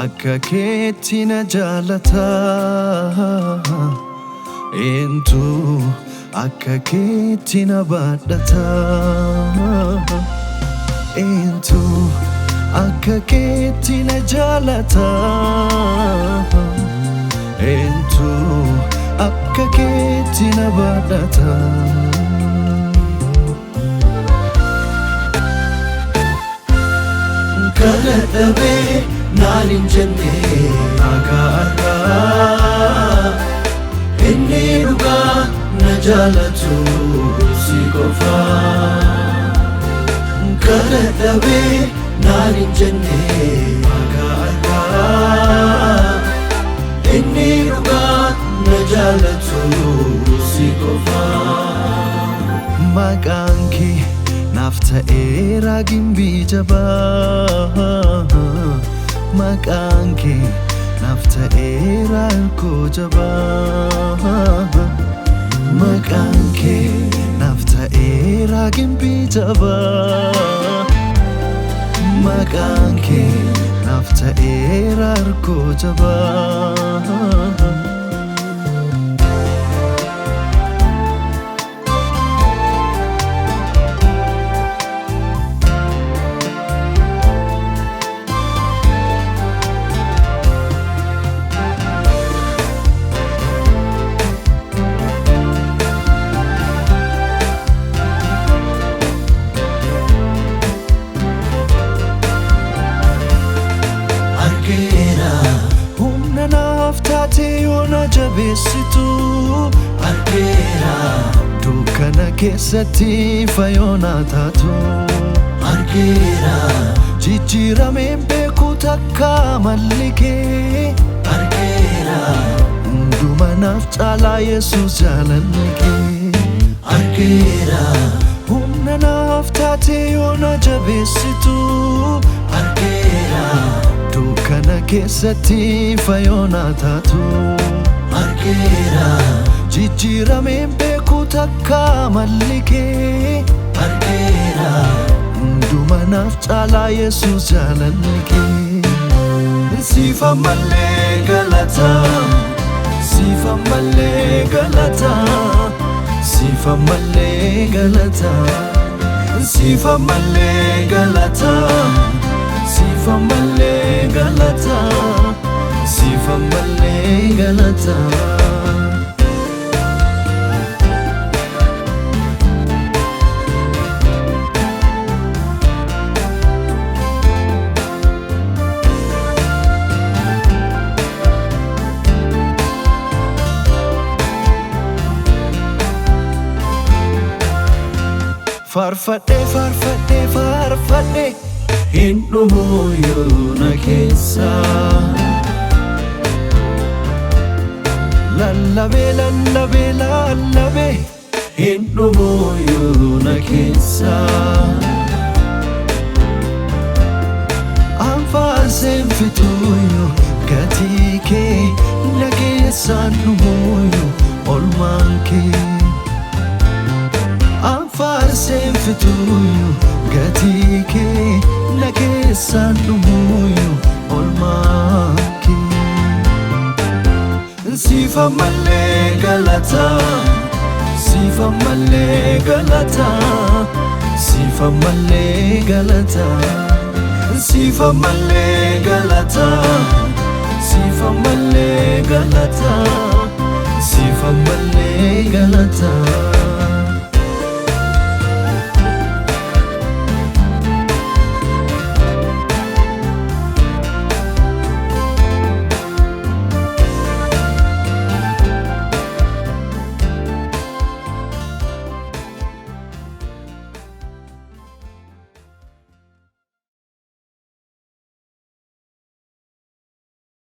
akka keetti na jaalata eentu akka keetti na baadhata eentu akka keetti na jaalata eentu akka keetti na baadhata kana dhabe naalin jenne akka inni dhugaa na jaalatu si qofa kana dhabe naalin jenne akka inni dhugaa na jaalatu si qofa maqaan kee naaf ta'eera gimbii jabaa maqaan kee naaf ta'eera hirkoo jabaa maqaan kee naaf ta'eera gimbii jabaa maqaan kee naaf ta'eera hirkoo jabaa humna naaf taate yoona jabeessitu argeera dukkana keessatti fayoona taatu argeera jijjiirameen beeku takka malli kee argeera hunduma naaf caalaa Yesuus jaalalli kee argeera humna naaf taate yoona jabeessitu argeera dukkana keessatti fayoona taatu argeera jijjiirameen beeku takka malli kee argeera hunduma naaf caalaa Yesuus jaalalli kee siifa mallee galata siifa mallee galata siifa mallee galata siifa mallee galata siifa mallee galata siifa mallee galata farfadhe farfadhe farfadhe hin dhumu yoona keessa lallabe lallabe lallabe hin dhumu yoona keessa anfaarseen fituuyo gatii kee nageessaan dhumuuyo olmaan kee anfaarseen fituuyo gatii kee nageessaan dhumuuyo olmaan kee siifa mallee galata siifa mallee galata siifa mallee galata siifa mallee galata siifa mallee galata siifa mallee